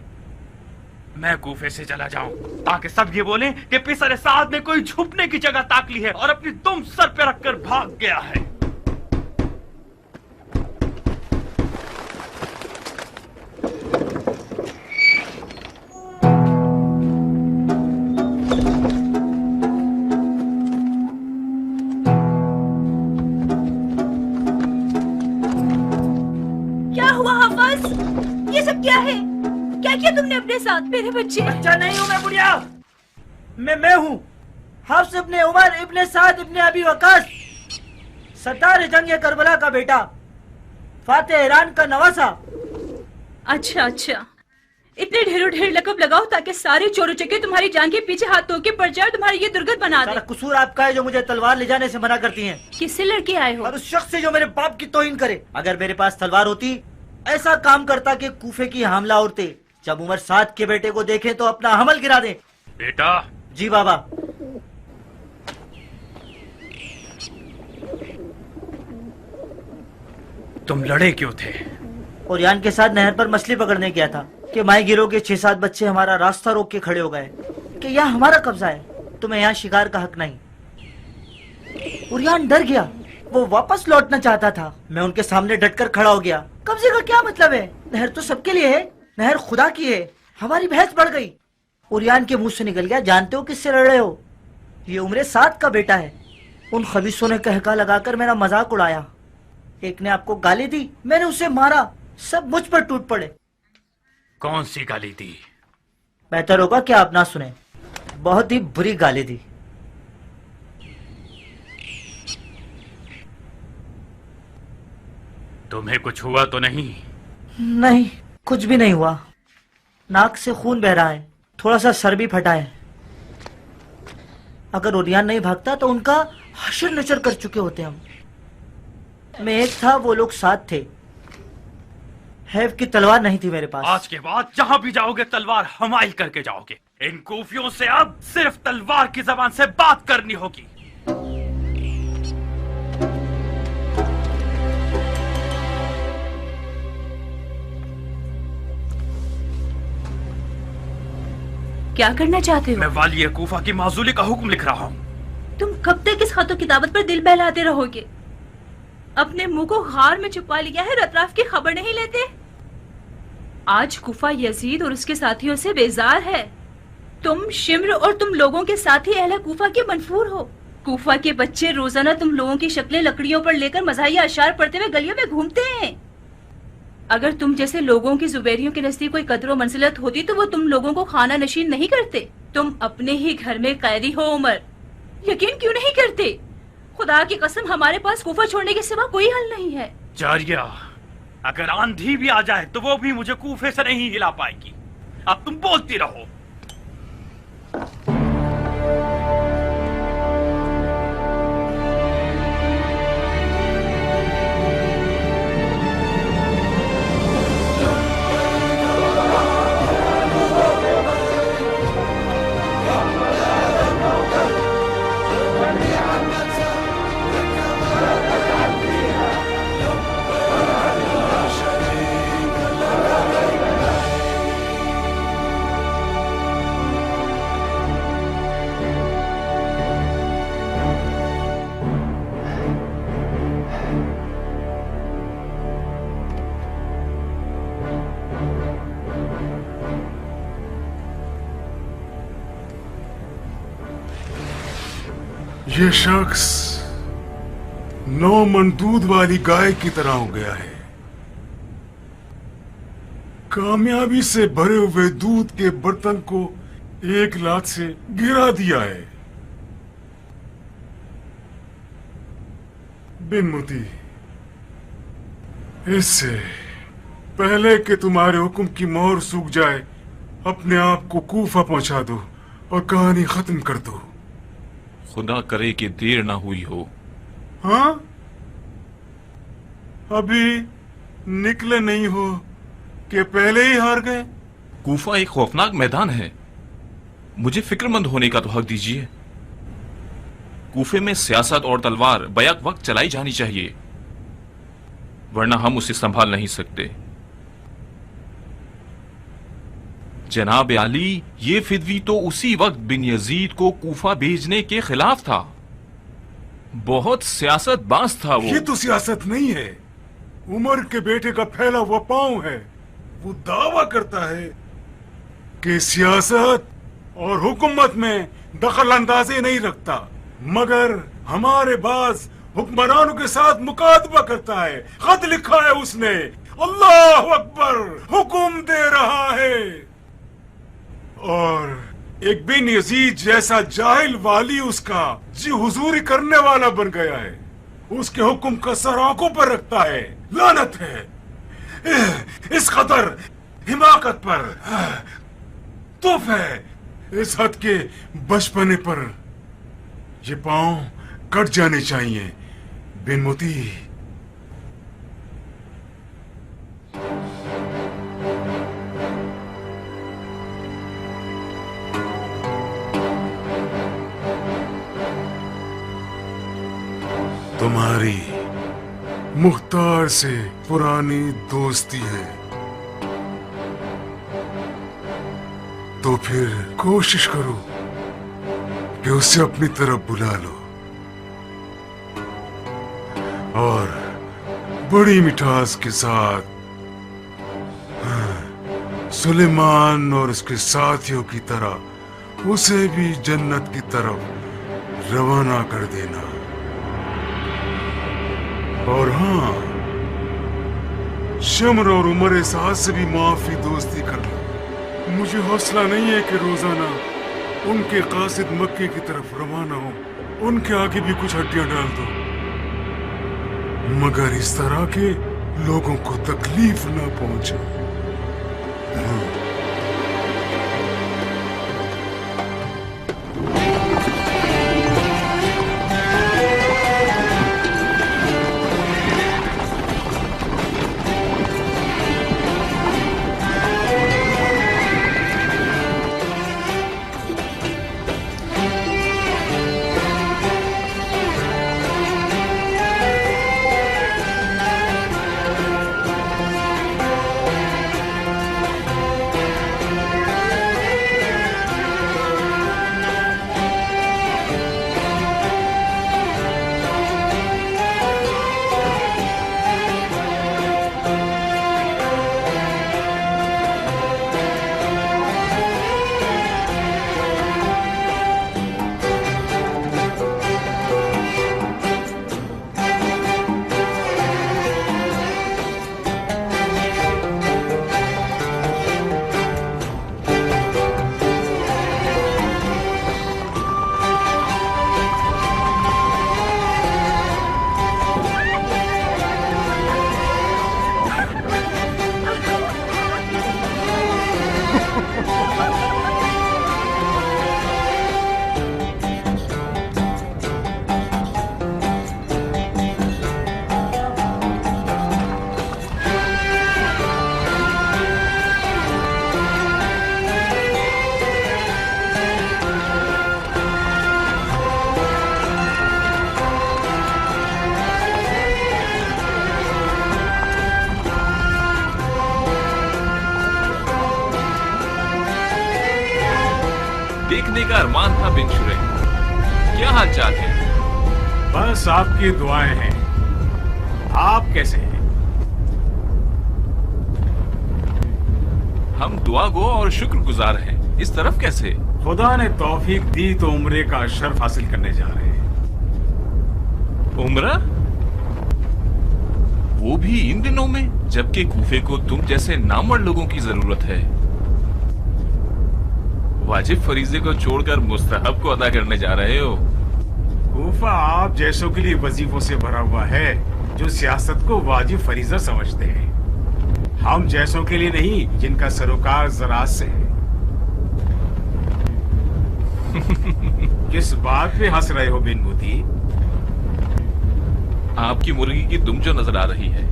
Speaker 8: میں کوفے سے چلا جاؤں تاکہ سب یہ بولیں کہ پسر سعد نے کوئی چھپنے کی جگہ تاک لی ہے اور اپنی دم سر پہ رکھ کر بھاگ گیا ہے.
Speaker 11: یہ سب کیا ہے؟ کیا کیا تم نے اپنے ساتھ؟ میرے بچے
Speaker 12: بچہ نہیں ہوں میں بڑھیا، میں ہوں حفص ابن عمر ابن سعد ابن ابی وقاص، ستار جنگ کربلا کا بیٹا، فاتح ایران کا نواسا۔
Speaker 11: اچھا اتنے ڈھیر لقب لگاؤ تاکہ سارے چور چکے تمہاری جان کے پیچھے ہاتھ دھو کے پڑ جائے اور تمہاری یہ درگت بنا دے۔
Speaker 12: قصور آپ کا ہے جو مجھے تلوار لے جانے سے منع کرتی ہیں۔
Speaker 11: کس سے لڑکے آئے ہو؟
Speaker 12: اور اس شخص سے جو میرے باپ کی توہین کرے۔ اگر میرے پاس تلوار ہوتی ایسا کام کرتا کہ کوفے کی حاملہ عورتیں جب عمر 7 کے بیٹے کو دیکھیں تو اپنا حمل گرا دیں۔
Speaker 8: بیٹا
Speaker 12: جی بابا۔
Speaker 8: تم لڑے کیوں تھے؟
Speaker 12: اوریان کے ساتھ نہر پر مچھلی پکڑنے گیا تھا کہ ماہی گیروں کے 6-7 بچے ہمارا راستہ روک کے کھڑے ہو گئے کہ یہاں ہمارا قبضہ ہے، تمہیں یہاں شکار کا حق نہیں۔ اوریان ڈر گیا، وہ واپس لوٹنا چاہتا تھا، میں ان کے سامنے ڈٹ کر کھڑا ہو گیا۔ قبضے کا کیا مطلب ہے؟ نہر تو سب کے لیے ہے، نہر خدا کی ہے۔ ہماری بحث بڑھ گئی۔ اوریان کے منہ سے نکل گیا، جانتے ہو کس سے لڑ رہے ہو؟ یہ عمر 7 کا بیٹا ہے۔ ان خبیثوں نے کہکا لگا کر میرا مذاق اڑایا، ایک نے آپ کو گالی دی، میں نے اسے مارا، سب مجھ پر ٹوٹ پڑے۔
Speaker 8: کون سی گالی دی؟
Speaker 12: بہتر ہوگا کہ آپ نہ سنیں، بہت ہی بری گالی دی۔
Speaker 8: تمہیں کچھ ہوا تو نہیں؟
Speaker 12: نہیں، کچھ بھی نہیں ہوا، ناک سے خون بہ رہا ہے، تھوڑا سا سر بھی پھٹا ہے۔ اگر اوریان نہیں بھاگتا تو ان کا حشر نشر کر چکے ہوتے ہم۔ میں ایک تھا، وہ لوگ 7 تھے۔ حیف کی تلوار نہیں تھی میرے پاس۔
Speaker 8: آج کے بعد جہاں بھی جاؤ گے تلوار حمائل کر کے جاؤ گے۔ ان کوفیوں سے اب صرف تلوار کی زبان سے بات کرنی ہوگی۔
Speaker 11: کیا کرنا چاہتے ہو؟
Speaker 8: میں والی کوفہ کی معزولی کا حکم لکھ رہا ہوں۔
Speaker 11: تم کب تک اس خط و کتابت پر دل بہلاتے رہو گے؟ اپنے منہ کو غار میں چھپا لیا ہے اور اطراف کی خبر نہیں لیتے؟ آج کوفہ یزید اور اس کے ساتھیوں سے بیزار ہے۔ تم شمر اور تم لوگوں کے ساتھی اہل کوفہ کے منفور ہو۔ کوفہ کے بچے روزانہ تم لوگوں کی شکلیں لکڑیوں پر لے کر مزاحیہ اشعار پڑھتے ہوئے گلیوں میں گھومتے ہیں۔ اگر تم جیسے لوگوں کی زبیریوں کے نزدیک کوئی قدر و منزلت ہوتی تو وہ تم لوگوں کو خانہ نشین نہیں کرتے۔ تم اپنے ہی گھر میں قیدی ہو عمر، یقین کیوں نہیں کرتے؟ خدا کی قسم ہمارے پاس کوفہ چھوڑنے کے سوا کوئی حل نہیں ہے۔
Speaker 8: جاریہ، اگر آندھی بھی آ جائے تو وہ بھی مجھے کوفے سے نہیں ہلا پائے گی۔ اب تم بولتی رہو۔
Speaker 13: یہ شخص 9 من دودھ والی گائے کی طرح ہو گیا ہے، کامیابی سے بھرے ہوئے دودھ کے برتن کو ایک لات سے گرا دیا ہے۔ بن متی، اس سے پہلے کہ تمہارے حکم کی مہر سوکھ جائے اپنے آپ کو کوفہ پہنچا دو اور کہانی ختم کر دو۔
Speaker 4: خدا کرے کہ دیر نہ ہوئی ہو۔
Speaker 13: ہاں، ابھی نکلے نہیں ہو کہ پہلے ہی ہار گئے؟
Speaker 4: کوفہ ایک خوفناک میدان ہے، مجھے فکر مند ہونے کا تو حق دیجیے۔ کوفے میں سیاست اور تلوار بیک وقت چلائی جانی چاہیے، ورنہ ہم اسے سنبھال نہیں سکتے۔ جناب علی، یہ فدوی تو اسی وقت بن یزید کو کوفہ بھیجنے کے خلاف تھا، بہت سیاست باز تھا وہ۔
Speaker 13: یہ تو سیاست نہیں ہے، عمر کے بیٹے کا پھیلا ہوا پاؤں ہے۔ وہ دعویٰ کرتا ہے کہ سیاست اور حکومت میں دخل اندازی نہیں رکھتا، مگر ہمارے بعض حکمرانوں کے ساتھ مکاتبہ کرتا ہے۔ خط لکھا ہے اس نے، अल्लाह अकबर हुक्म दे रहा है। और एक बिन यजीद जैसा जाहिल वाली उसका जी हुजूरी करने वाला बन गया है, उसके हुक्म का सर आंखों पर रखता है। लानत है इस कदर हिमाकत पर, तोफ है इस हद के बचपने पर। ये पांव कट जाने चाहिए बिन मोती। तुम्हारी मुख्तार से पुरानी दोस्ती है, तो फिर कोशिश करो कि उसे अपनी तरफ बुला लो और बड़ी मिठास के साथ सुलेमान और उसके साथियों की तरह उसे भी जन्नत की तरफ रवाना कर देना। और हाँ, शम्र और उमर साथ से भी माफी दोस्ती कर लो। मुझे हौसला नहीं है कि रोजाना उनके कासिद मक्के की तरफ रवाना हो, उनके आगे भी कुछ हड्डियां डाल दो, मगर इस तरह के लोगों को तकलीफ ना पहुंचे।
Speaker 14: देखने का अरमान था बिन शुरे, क्या हाल चाल है?
Speaker 13: बस आपकी दुआएं हैं। आप कैसे हैं?
Speaker 14: हम दुआ गो और शुक्रगुजार हैं। इस तरफ कैसे?
Speaker 13: खुदा ने तौफीक दी तो उम्रे का शर्फ हासिल करने जा रहे हैं।
Speaker 14: उम्रा? वो भी इन दिनों में, जबकि कूफे को तुम जैसे नामवर लोगों की जरूरत है। वाजिब फरीजे को छोड़कर मुस्तहब को अदा करने जा रहे हो।
Speaker 13: कूफा आप जैसों के लिए वजीफों से भरा हुआ है जो सियासत को वाजिब फरीजा समझते हैं। हम जैसों के लिए नहीं जिनका सरोकार ज़राअत से है। किस बात पे हंस रहे हो बिन मोती?
Speaker 14: आपकी मुर्गी की दुम जो नजर आ रही है।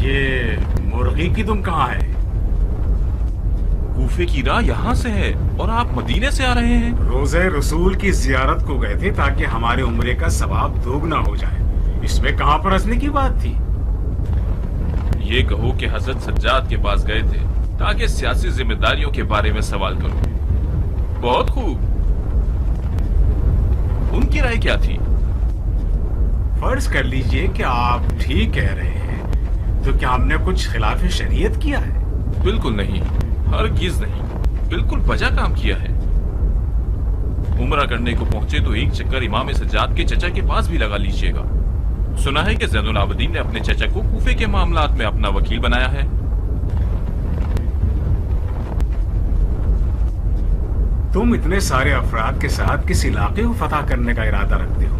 Speaker 13: ये मुर्गी की दुम कहाँ है?
Speaker 14: कूफे की राह यहाँ से है और आप मदीने से आ रहे हैं।
Speaker 13: रोज़े रसूल की जियारत को गए थे ताकि हमारे उम्रे का सवाब दोगुना हो जाए। इसमें कहाँ पर हंसने की बात थी?
Speaker 14: ये कहो कि हजरत सज्जाद के पास गए थे ताकि सियासी जिम्मेदारियों के बारे में सवाल करो। बहुत खूब। उनकी राय क्या थी?
Speaker 13: फर्ज कर लीजिए कि आप ठीक कह रहे हैं, तो क्या हमने कुछ खिलाफ शरीयत किया है?
Speaker 14: बिल्कुल नहीं, हरगिज नहीं, बिल्कुल बजा काम किया है। उम्रा करने को पहुंचे तो एक चक्कर इमाम सज्जाद के चचा के पास भी लगा लीजिएगा। सुना है कि ज़ैनुल आबिदीन ने अपने चचा को कूफे के मामलात में अपना वकील बनाया है।
Speaker 13: तुम इतने सारे अफराद के साथ किस इलाके को फतह करने का इरादा रखते हो?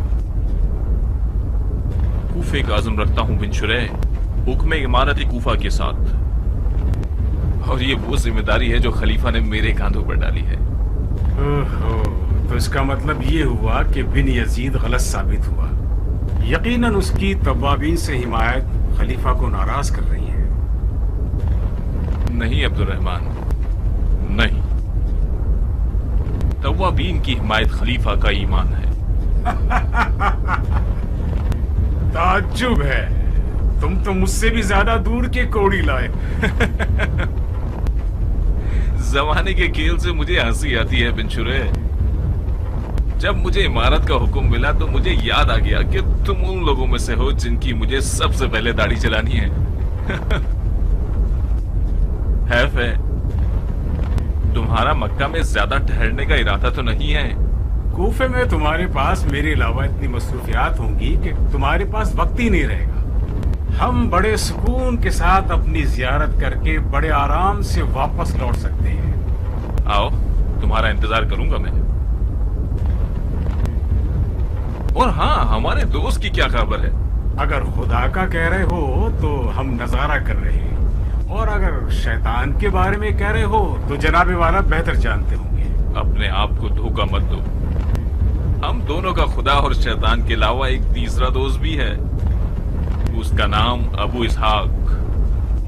Speaker 14: कूफे का आज़म रखता हूँ बिन शुरैह, हुक्म इमारत कूफा के साथ। और ये वो जिम्मेदारी है जो खलीफा ने मेरे कांधों पर डाली है।
Speaker 13: ओहो, तो इसका मतलब ये हुआ कि बिन यजीद गलत साबित हुआ। यकीनन उसकी तवाबीन से हिमायत खलीफा को नाराज कर रही है।
Speaker 14: नहीं अब्दुर्रहमान, नहीं। तवाबीन की हिमायत खलीफा का ईमान है।
Speaker 13: ताज्जुब है, तुम तो मुझसे भी ज्यादा दूर के कोड़ी लाए।
Speaker 14: जमाने के खेल से मुझे हंसी आती है बिन शुरैह। जब मुझे इमारत का हुक्म मिला तो मुझे याद आ गया कि तुम उन लोगों में से हो जिनकी मुझे सबसे पहले दाढ़ी चलानी है। हैफ है, तुम्हारा मक्का में ज्यादा ठहरने का इरादा तो नहीं है।
Speaker 13: कूफे में तुम्हारे पास मेरे अलावा इतनी मसरूफियात होंगी कि तुम्हारे पास वक्त ही नहीं रहेगा। हम बड़े सुकून के साथ अपनी जियारत करके बड़े आराम से वापस लौट सकते हैं।
Speaker 14: आओ, तुम्हारा इंतजार करूंगा मैं। और हाँ, हमारे दोस्त की क्या खबर है?
Speaker 13: अगर खुदा का कह रहे हो तो हम नजारा कर रहे हैं, और अगर शैतान के बारे में कह रहे हो तो जनाबे वाला बेहतर जानते होंगे।
Speaker 14: अपने आप को धोखा मत दो। हम दोनों का खुदा और शैतान के अलावा एक तीसरा दोस्त भी है। उसका नाम अबू इसहाक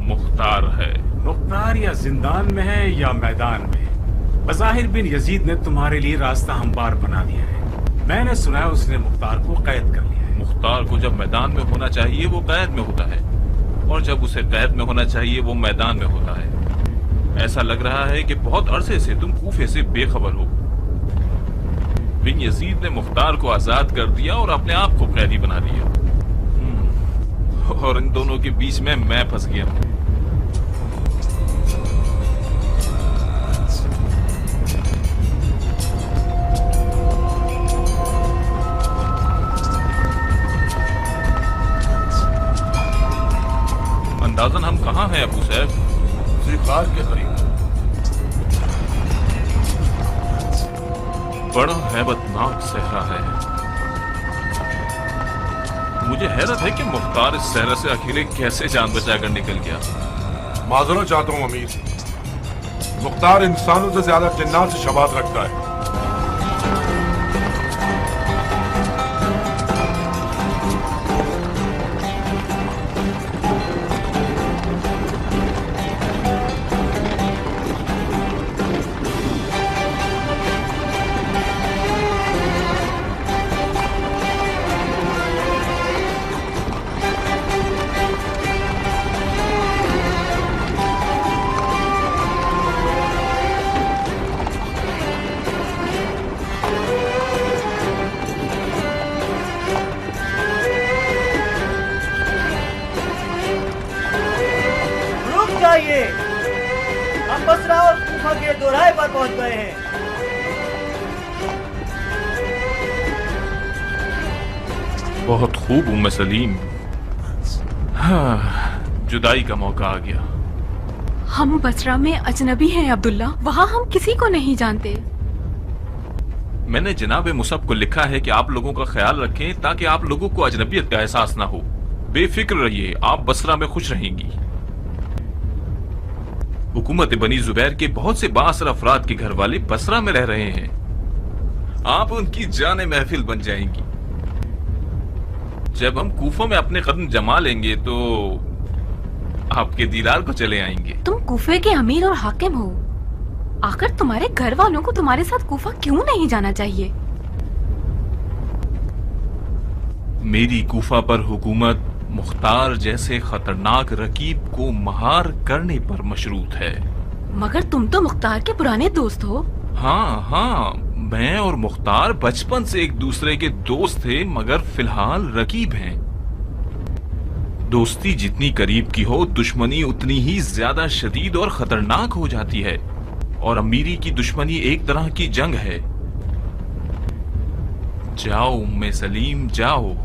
Speaker 14: मुख्तार है।
Speaker 13: मुख्तार या जिंदान में है या मैदान में, बज़ाहिर बिन यजीद ने तुम्हारे लिए रास्ता हमवार बना दिया है। मैंने सुना है उसने मुख्तार को कैद कर लिया है।
Speaker 14: मुख्तार को जब मैदान में होना चाहिए वो कैद में होता है, और जब उसे कैद में होना चाहिए वो मैदान में होता है। ऐसा लग रहा है कि बहुत अरसे से तुम कूफे से बेखबर हो। बिन यजीद ने मुख्तार को आजाद कर दिया और अपने आप को कैदी बना दिया, और इन दोनों के बीच में मैं फंस गया हूं। अंदाजन हम कहाँ हैं अबू सैफ?
Speaker 2: ज़िफ़ार के करीब।
Speaker 14: बड़ा हैबतनाक सहरा है। मुझे हैरत है कि मुख्तार इस सहरा से अकेले कैसे जान बचाकर निकल गया।
Speaker 15: माजरत चाहता हूँ अमीर, मुख्तार इंसानों से ज्यादा जिन्नात से शबात रखता है।
Speaker 12: हम बसरा और कूफा के दोराहे पर पहुंच गए हैं।
Speaker 14: बहुत खूब उम्मे सलीम। हाँ, जुदाई का मौका आ गया।
Speaker 11: हम बसरा में अजनबी हैं अब्दुल्ला, वहाँ हम किसी को नहीं जानते।
Speaker 14: मैंने जनाब मुसब को लिखा है कि आप लोगों का ख्याल रखें ताकि आप लोगों को अजनबियत का एहसास ना हो। बेफिक्र रहिए, आप बसरा में खुश रहेंगी। हुकूमत बनी जुबैर के बहुत से बाअसर अफराद के घर वाले बसरा में रह रहे हैं। आप उनकी जाने महफिल बन जाएंगी। जब हम कूफा में अपने कदम जमा लेंगे तो आपके दीदार को चले आएंगे।
Speaker 11: तुम कूफे के अमीर और हाकिम हो, आखिर तुम्हारे घर वालों को तुम्हारे साथ कूफा क्यों नहीं जाना चाहिए?
Speaker 14: मेरी कूफा पर हुकूमत मुख्तार जैसे खतरनाक रकीब को महार करने पर मशरूत है।
Speaker 11: मगर तुम तो मुख्तार के पुराने दोस्त हो।
Speaker 14: हाँ, मैं और मुख्तार बचपन से एक दूसरे के दोस्त थे, मगर फिलहाल रकीब हैं। दोस्ती जितनी करीब की हो, दुश्मनी उतनी ही ज्यादा शदीद और खतरनाक हो जाती है। और अमीरी की दुश्मनी एक तरह की जंग है। जाओ उम्मे सलीम, जाओ,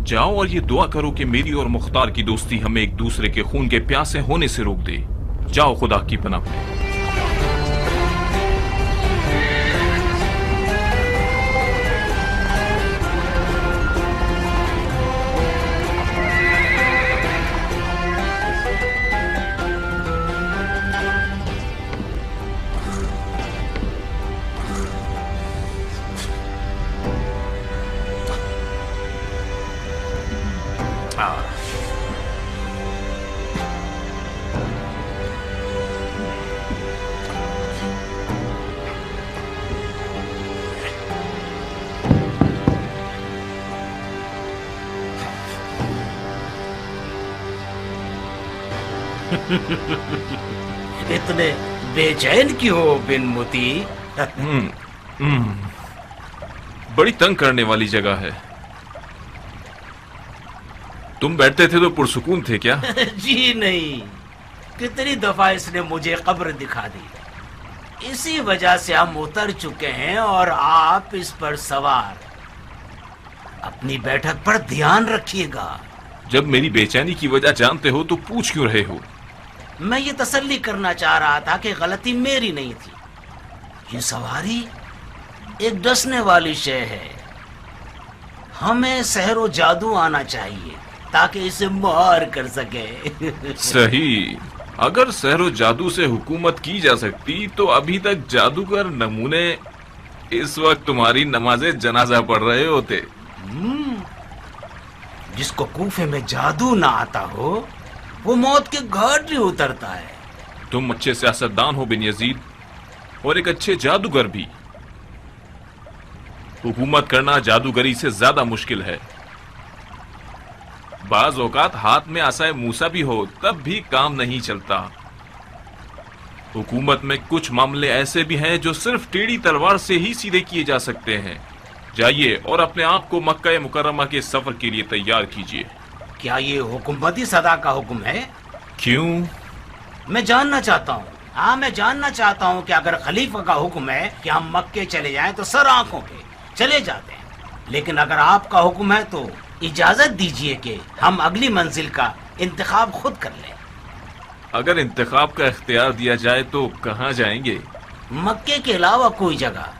Speaker 14: जाओ और ये दुआ करो कि मेरी और मुख्तार की दोस्ती हमें एक दूसरे के खून के प्यासे होने से रोक दे। जाओ खुदा की पनाह में।
Speaker 7: इतने बेचैन क्यों हो बिन मोती?
Speaker 14: बड़ी तंग करने वाली जगह है। तुम बैठते थे तो पुरसुकून थे क्या?
Speaker 7: जी नहीं, कितनी दफा इसने मुझे कब्र दिखा दी। इसी वजह से हम उतर चुके हैं और आप इस पर सवार। अपनी बैठक पर ध्यान रखिएगा।
Speaker 14: जब मेरी बेचैनी की वजह जानते हो तो पूछ क्यों रहे हो?
Speaker 7: मैं ये तसल्ली करना चाह रहा था कि गलती मेरी नहीं थी। ये सवारी एक डसने वाली शय है। हमें सहर व जादू आना चाहिए ताकि इसे मार कर सके।
Speaker 14: सही। अगर सहर व जादू से हुकूमत की जा सकती तो अभी तक जादूगर नमूने इस वक्त तुम्हारी नमाज़े जनाजा पढ़ रहे होते।
Speaker 7: जिसको कूफे में जादू ना आता हो वो मौत के घाट ही उतरता है।
Speaker 14: तुम अच्छे सियासतदान हो बिन यजीद, और एक अच्छे जादूगर भी। हुकूमत करना जादूगरी से ज्यादा मुश्किल है। बाज औकात हाथ में आसाए मूसा भी हो तब भी काम नहीं चलता। हुकूमत में कुछ मामले ऐसे भी हैं जो सिर्फ टेढ़ी तलवार से ही सीधे किए जा सकते हैं। जाइए और अपने आप को मक्का मुकर्रमा के सफर के लिए तैयार कीजिए।
Speaker 7: क्या ये हुकूमती सदा का हुक्म है?
Speaker 14: क्यों?
Speaker 7: मैं जानना चाहता हूँ। हाँ, मैं जानना चाहता हूँ कि अगर खलीफा का हुक्म है कि हम मक्के चले जाएं तो सर आंखों पे चले जाते हैं, लेकिन अगर आपका हुक्म है तो इजाजत दीजिए कि हम अगली मंजिल का इंतखाब खुद कर लें।
Speaker 14: अगर इंतखाब का इख्तियार दिया जाए तो कहाँ जाएंगे?
Speaker 7: मक्के के अलावा कोई जगह।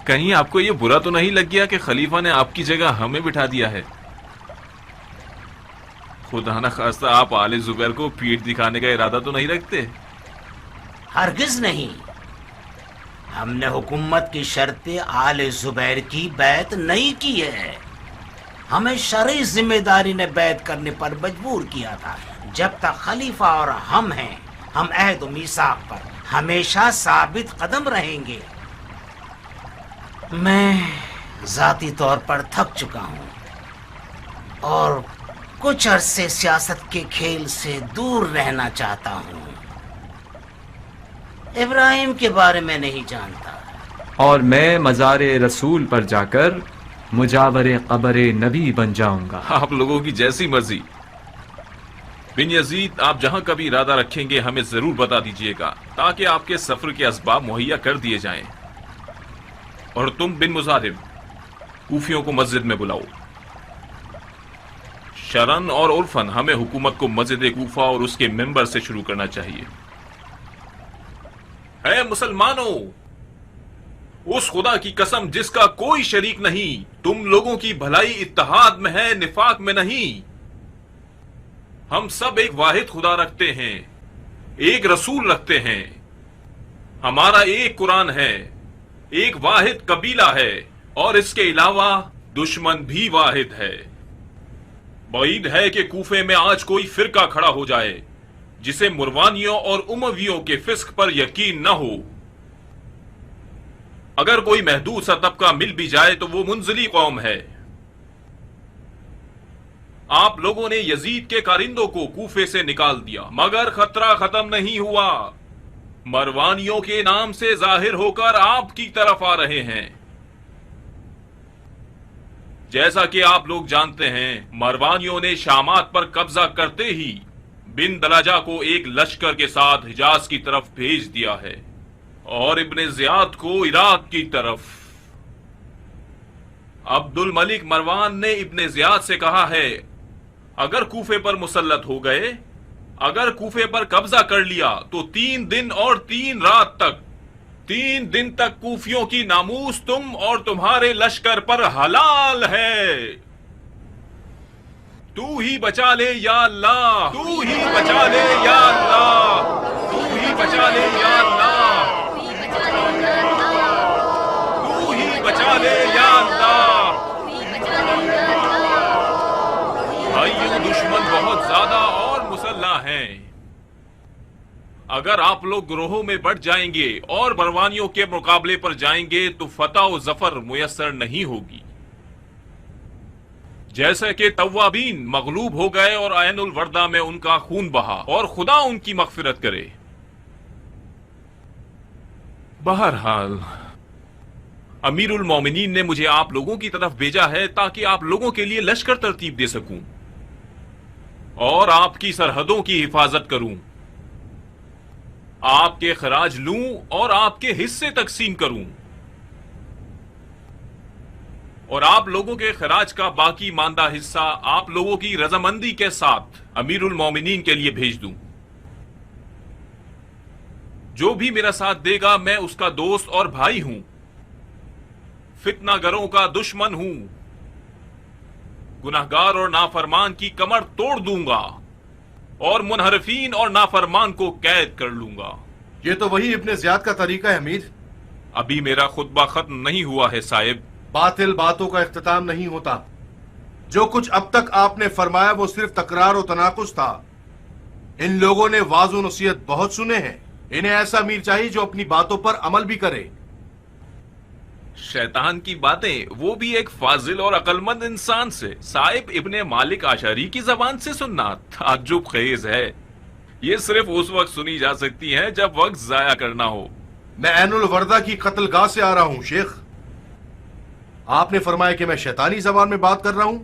Speaker 14: कहीं आपको ये बुरा तो नहीं लग गया कि खलीफा ने आपकी जगह हमें बिठा दिया है? खुदा न खास्ता आप आले जुबैर को पीठ दिखाने का इरादा तो नहीं रखते?
Speaker 7: हरगिज नहीं। हमने हुकूमत की शर्तें आले जुबैर की बैत नहीं की है। हमें शरई जिम्मेदारी ने बैत करने पर मजबूर किया था। जब तक खलीफा और हम हैं, हम अहद व मीसाक पर हमेशा साबित कदम रहेंगे। मैं जाती तौर पर थक चुका हूँ और कुछ अरसे सियासत के खेल से दूर रहना चाहता हूँ। इब्राहिम के बारे में नहीं जानता।
Speaker 6: और मैं मज़ारे रसूल पर जाकर मुजावरे क़ब्र नबी बन जाऊंगा।
Speaker 14: आप लोगों की जैसी मर्जी। बिन यजीद, आप जहां कभी इरादा रखेंगे हमें जरूर बता दीजिएगा ताकि आपके सफर के असबाब मुहैया कर दिए जाएं। और तुम बिन मुजाहिब, कूफियों को मस्जिद में बुलाओ। शरन और उर्फन, हमें हुकूमत को मस्जिद कूफा और उसके मेंबर से शुरू करना चाहिए। ऐ मुसलमानों, उस खुदा की कसम जिसका कोई शरीक नहीं, तुम लोगों की भलाई इत्तेहाद में है, निफाक में नहीं। हम सब एक वाहिद खुदा रखते हैं, एक रसूल रखते हैं। हमारा एक कुरान है, एक वाहिद कबीला है और इसके अलावा दुश्मन भी वाहिद है। बईद है कि कूफे में आज कोई फिरका खड़ा हो जाए जिसे मुरवानियों और उमवियों के फिस्क पर यकीन न हो। अगर कोई महदूद सा तबका मिल भी जाए तो वो मुंजली कौम है। आप लोगों ने यजीद के कारिंदों को कूफे से निकाल दिया मगर खतरा खत्म नहीं हुआ। मरवानियों के नाम से जाहिर होकर आपकी तरफ आ रहे हैं। जैसा कि आप लोग जानते हैं, मरवानियों ने शामात पर कब्जा करते ही बिन दलाजा को एक लश्कर के साथ हिजाज की तरफ भेज दिया है और इब्ने जियाद को इराक की तरफ। अब्दुल मलिक मरवान ने इब्ने जियाद से कहा है, अगर कूफे पर मुसल्लत हो गए, अगर कूफे पर कब्जा कर लिया तो 3 दिन और 3 रात तक, 3 दिन तक कूफियों की नामूस तुम और तुम्हारे लश्कर पर हलाल है। तू ही बचा ले या अल्लाह, तू ही बचा ले या अल्लाह, तू ही बचा ले या अल्लाह, तू ही बचा ले या अल्लाह। भाइयों, दुश्मन बहुत ज्यादा और मुसल्लह हैं। अगर आप लोग ग्रोहों में बढ़ जाएंगे और बरवानियों के मुकाबले पर जाएंगे तो फतह और जफर मुयस्सर नहीं होगी। जैसे कि तव्वाबीन मगलूब हो गए और ऐनुल वर्दा में उनका खून बहा, और खुदा उनकी मगफिरत करे। बहरहाल अमीरुल मोमिनीन ने मुझे आप लोगों की तरफ भेजा है ताकि आप लोगों के लिए लश्कर तरतीब दे सकूं और आपकी सरहदों की हिफाजत करूं, आपके खराज लूं और आपके हिस्से तकसीम करूं, और आप लोगों के खराज का बाकी मानदा हिस्सा आप लोगों की रजामंदी के साथ अमीरुल मोमिनीन के लिए भेज दूं। जो भी मेरा साथ देगा मैं उसका दोस्त और भाई हूं, फितनागरों का दुश्मन हूं, गुनाहगार और नाफरमान की कमर तोड़ दूंगा और मुनहरफीन और नाफरमान को कैद कर लूंगा।
Speaker 2: ये तो वही इब्ने ज़ियाद का तरीका है हमीद।
Speaker 14: अभी मेरा खुतबा खत्म नहीं हुआ है साहिब।
Speaker 2: बातिल बातों का इख्तिताम नहीं होता। जो कुछ अब तक आपने फरमाया वो सिर्फ तकरार और तनाकुस था। इन लोगों ने वाज़ो नसीहत बहुत सुने हैं, इन्हें ऐसा अमीर चाहिए जो अपनी बातों पर अमल भी करे।
Speaker 14: शैतान की बातें, वो भी एक फाजिल और अक्लमंद इंसान से। साहिब इब्ने मालिक आशारी की जबान से सुनना ताज्जुब खेज है। ये सिर्फ उस वक्त सुनी जा सकती है जब वक्त जाया करना हो।
Speaker 2: मैं ऐनुल वर्दा की कत्लगाह से आ रहा हूं शेख। आपने फरमाया कि मैं शैतानी जबान में बात कर रहा हूं?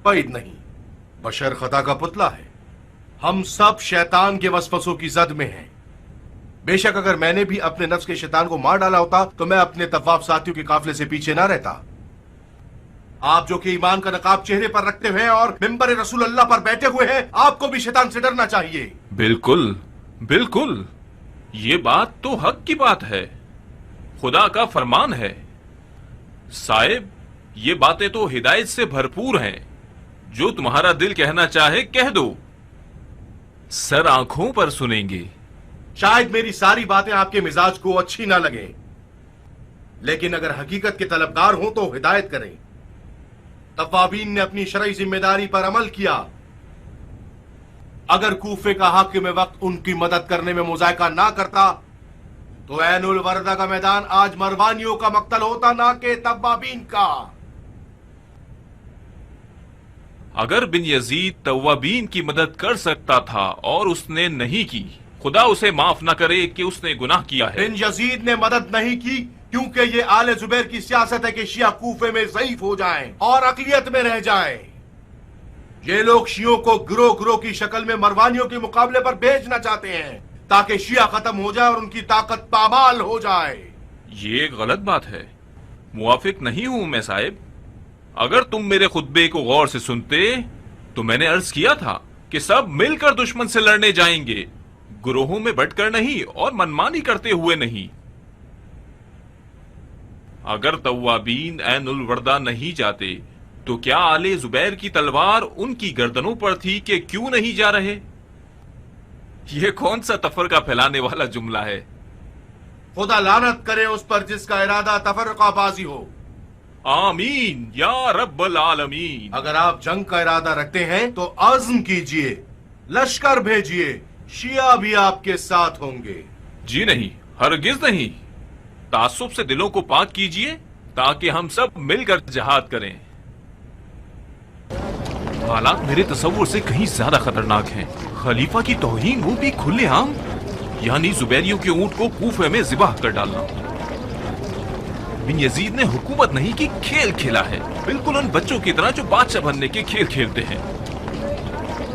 Speaker 2: बैद नहीं, बशर खता का पुतला है। हम सब शैतान के वसवसों की जद में हैं। बेशक अगर मैंने भी अपने नफ्स के शैतान को मार डाला होता तो मैं अपने तवाफ साथियों के काफिले से पीछे ना रहता। आप जो कि ईमान का नकाब चेहरे पर रखते हुए और मिंबर रसूल अल्लाह पर बैठे हुए हैं, आपको भी शैतान से डरना चाहिए।
Speaker 14: बिल्कुल बिल्कुल, ये बात तो हक की बात है, खुदा का फरमान है। साहिब ये बातें तो हिदायत से भरपूर हैं। जो तुम्हारा दिल कहना चाहे कह दो, सर आंखों पर सुनेंगे।
Speaker 2: शायद मेरी सारी बातें आपके मिजाज को अच्छी ना लगे, लेकिन अगर हकीकत के तलबगार हो तो हिदायत करें। तवाबीन ने अपनी शरई जिम्मेदारी पर अमल किया। अगर कूफे का हाकिम वक्त उनकी मदद करने में मुजायका ना करता तो ऐनुल वर्दा का मैदान आज मरवानियों का मक्तल होता, ना कि तवाबीन का।
Speaker 14: अगर बिन यजीद तवाबीन की मदद कर सकता था और उसने नहीं की, खुदा उसे माफ न करे कि उसने गुनाह किया है।
Speaker 2: बिन यजीद ने मदद नहीं की क्योंकि ये आले जुबैर की सियासत है कि शिया कूफे में ज़ईफ हो जाएं और अकलियत में रह जाएं। ये लोग शियों को गिरोह गिरोह की शक्ल में मरवानियों के मुकाबले पर भेजना चाहते हैं ताकि शिया खत्म हो जाए और उनकी ताकत पामाल हो जाए।
Speaker 14: ये गलत बात है, मुवाफिक नहीं हूं मैं साहिब। अगर तुम मेरे खुतबे को गौर से सुनते तो मैंने अर्ज किया था कि सब मिलकर दुश्मन से लड़ने जाएंगे, गिरोहों में बंटकर नहीं और मनमानी करते हुए नहीं। अगर तवाबीन ऐनुल वर्दा नहीं जाते तो क्या आले जुबैर की तलवार उनकी गर्दनों पर थी कि क्यों नहीं जा रहे? ये कौन सा तफरका फैलाने वाला जुमला है?
Speaker 2: खुदा लानत करे उस पर जिसका इरादा तफरकाबाजी हो।
Speaker 14: आमीन या रब्बल आलमीन।
Speaker 2: अगर आप जंग का इरादा रखते हैं तो आज़म कीजिए, लश्कर भेजिए, शिया भी आपके साथ होंगे।
Speaker 14: जी नहीं, हरगिज नहीं। तासुब से दिलों को पाक कीजिए ताकि हम सब मिलकर जिहाद करें। हालात मेरे तस्वुर से कहीं ज्यादा खतरनाक हैं। खलीफा की तौहीन, वो भी खुलेआम, यानी जुबैरियों के ऊंट को कूफे में ज़िबाह कर डालना। बिन यजीद ने हुकूमत नहीं की खेल खेला है, बिल्कुल उन बच्चों की तरह जो बादशाह बनने के खेल खेलते हैं।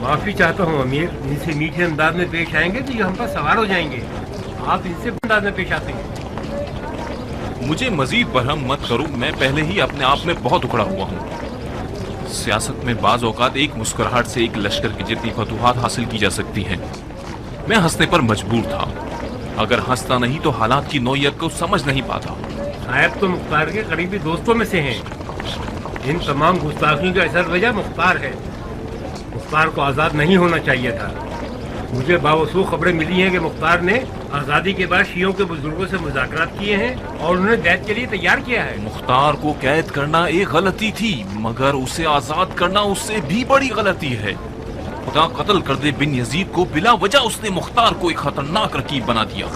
Speaker 5: माफी चाहता हूँ अमीर, इनसे मीठे अंदाज में पेश आएंगे तो ये हम पर सवार हो जाएंगे। आप इनसे अंदाज में पेश आते हैं।
Speaker 14: मुझे मजीद बरहम मत करो, मैं पहले ही अपने आप में बहुत उखड़ा हुआ हूँ। सियासत में बाज औकात एक मुस्कुराहट से एक लश्कर की जितनी फतूहात हासिल की जा सकती हैं। मैं हंसने पर मजबूर था, अगर हंसता नहीं तो हालात की नौयत को समझ नहीं पाता।
Speaker 5: साहब तो मुख्तार के करीबी दोस्तों में से हैं। इन तमाम गुस्ताखियों का असल वजह मुख्तार है। मुख्तार को आज़ाद नहीं होना चाहिए था। मुझे बावसूख खबरें मिली हैं कि मुख्तार ने आज़ादी के बाद शियों के बुजुर्गों से मुज़ाकरात किए हैं और उन्हें कैद के लिए तैयार किया है।
Speaker 14: मुख्तार को कैद करना एक गलती थी, मगर उसे आज़ाद करना उससे भी बड़ी गलती है। खुदा कत्ल कर दे बिन यजीद को, बिला वजह उसने मुख्तार को एक खतरनाक रकीब बना दिया।